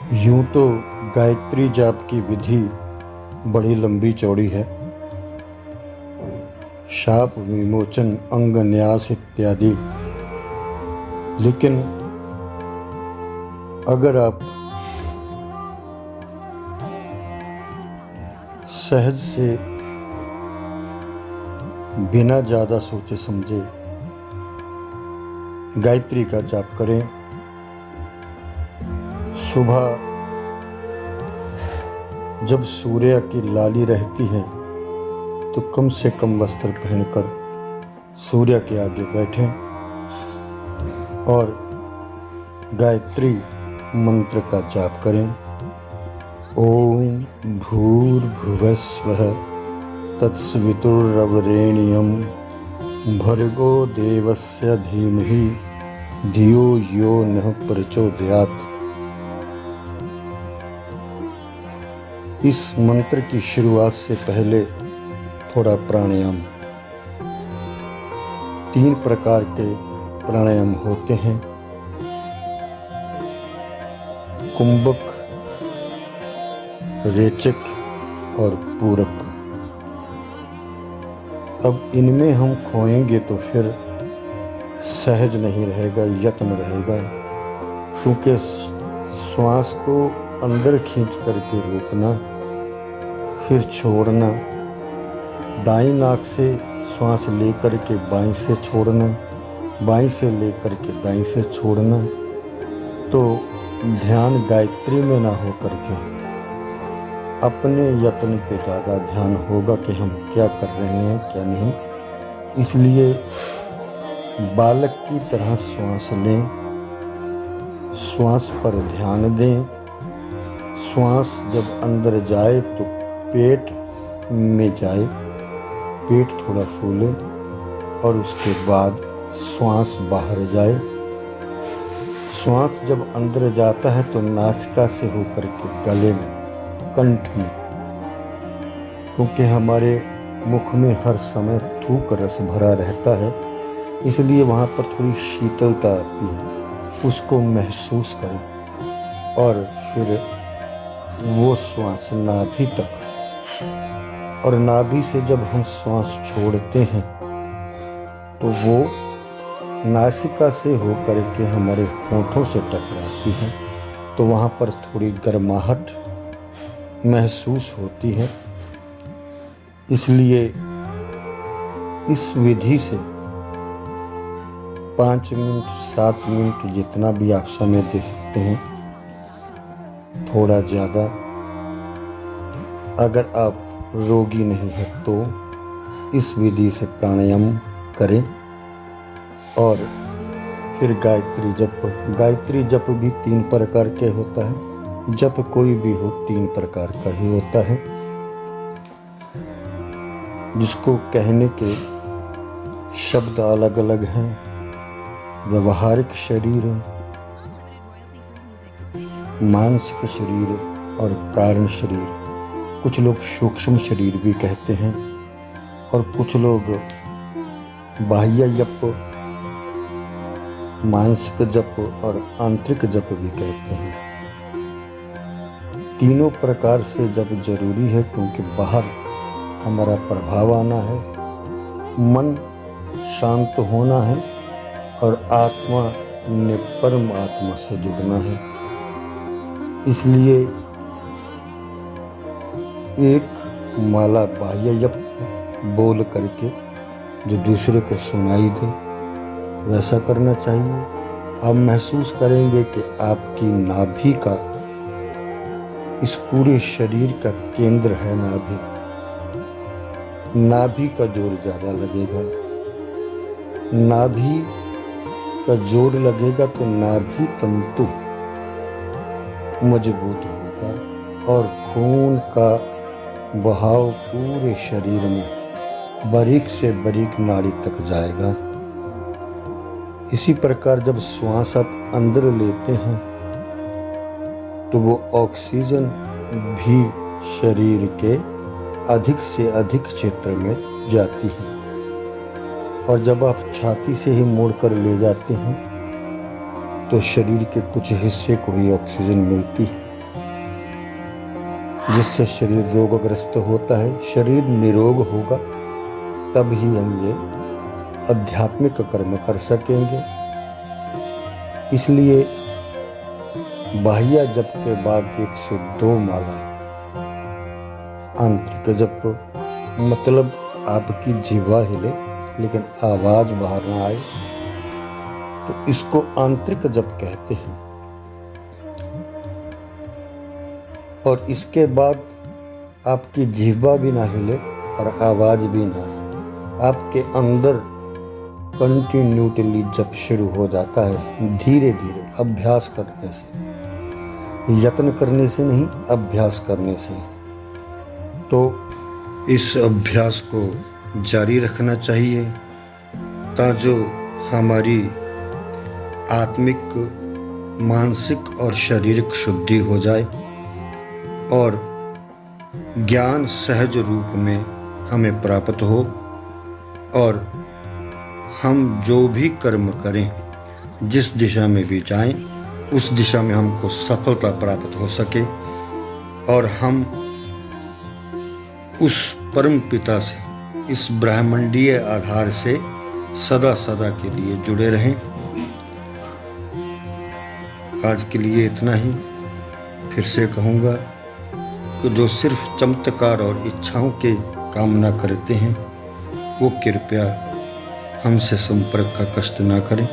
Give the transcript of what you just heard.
यूं तो गायत्री जाप की विधि बड़ी लंबी चौड़ी है। शाप विमोचन, अंग न्यास इत्यादि। लेकिन अगर आप सहज से बिना ज़्यादा सोचे समझे गायत्री का जाप करें, सुबह जब सूर्य की लाली रहती है तो कम से कम वस्त्र पहनकर सूर्य के आगे बैठें और गायत्री मंत्र का जाप करें। ओम भूर्भुवस्वः तत्सवितुर्वरेण्यं भर्गो देवस्य धीमहि धियो यो नः प्रचोदयात्। इस मंत्र की शुरुआत से पहले थोड़ा प्राणायाम। 3 प्रकार के प्राणायाम होते हैं: कुंभक, रेचक और पूरक। अब इनमें हम खोएंगे तो फिर सहज नहीं रहेगा, यत्न रहेगा, क्योंकि श्वास को अंदर खींच करके रोकना, फिर छोड़ना, दाईं नाक से श्वास लेकर के बाईं से छोड़ना, बाईं से लेकर के दाईं से छोड़ना। तो ध्यान गायत्री में ना हो करके अपने यत्न पे ज़्यादा ध्यान होगा कि हम क्या कर रहे हैं क्या नहीं। इसलिए बालक की तरह श्वास लें, श्वास पर ध्यान दें। श्वास जब अंदर जाए तो पेट में जाए, पेट थोड़ा फूले और उसके बाद श्वास बाहर जाए। श्वास जब अंदर जाता है तो नासिका से होकर के गले में, कंठ में, क्योंकि हमारे मुख में हर समय थूक रस भरा रहता है, इसलिए वहाँ पर थोड़ी शीतलता आती है, उसको महसूस करें। और फिर वो श्वास नाभि तक, और नाभि से जब हम श्वास छोड़ते हैं तो वो नासिका से होकर के हमारे होठों से टकराती है, तो वहाँ पर थोड़ी गर्माहट महसूस होती है। इसलिए इस विधि से 5 मिनट 7 मिनट जितना भी आप समय दे सकते हैं, थोड़ा ज़्यादा। अगर आप रोगी नहीं है तो इस विधि से प्राणायाम करें। और फिर गायत्री जप। गायत्री जप भी 3 प्रकार के होता है। जप कोई भी हो 3 प्रकार का ही होता है, जिसको कहने के शब्द अलग अलग हैं। व्यवहारिक शरीर, मानसिक शरीर और कारण शरीर। कुछ लोग सूक्ष्म शरीर भी कहते हैं और कुछ लोग बाह्य जप, मानसिक जप और आंतरिक जप भी कहते हैं। तीनों प्रकार से जप जरूरी है, क्योंकि बाहर हमारा प्रभाव आना है, मन शांत होना है और आत्मा ने परम आत्मा से जुड़ना है। इसलिए एक माला बाह्य जप बोल करके जो दूसरे को सुनाई दे, वैसा करना चाहिए। आप महसूस करेंगे कि आपकी नाभि का, इस पूरे शरीर का केंद्र है नाभि। नाभि का जोर ज़्यादा लगेगा। नाभि का जोर लगेगा तो नाभि तंतु मजबूत होगा और खून का बहाव पूरे शरीर में बारीक से बारीक नाड़ी तक जाएगा। इसी प्रकार जब श्वास आप अंदर लेते हैं तो वो ऑक्सीजन भी शरीर के अधिक से अधिक क्षेत्र में जाती है, और जब आप छाती से ही मोड़कर ले जाते हैं तो शरीर के कुछ हिस्से को ही ऑक्सीजन मिलती है। जिससे शरीर रोगग्रस्त होता है। शरीर निरोग होगा तब ही हम ये आध्यात्मिक कर्म कर सकेंगे। इसलिए बाह्य जप के बाद 102 माला आंतरिक जप, मतलब आपकी जीवा हिले लेकिन आवाज बाहर ना आए, तो इसको आंतरिक जप कहते हैं। और इसके बाद आपकी जीवा भी ना हिले और आवाज भी ना आए, आपके अंदर कंटिन्यूटली जप शुरू हो जाता है। धीरे धीरे अभ्यास करने से, यत्न करने से नहीं, अभ्यास करने से। तो इस अभ्यास को जारी रखना चाहिए ताकि हमारी आत्मिक, मानसिक और शारीरिक शुद्धि हो जाए और ज्ञान सहज रूप में हमें प्राप्त हो और हम जो भी कर्म करें, जिस दिशा में भी जाएं, उस दिशा में हमको सफलता प्राप्त हो सके और हम उस परम पिता से, इस ब्रह्मांडीय आधार से सदा सदा के लिए जुड़े रहें। आज के लिए इतना ही। फिर से कहूँगा कि जो सिर्फ चमत्कार और इच्छाओं के कामना करते हैं वो कृपया हमसे संपर्क का कष्ट ना करें।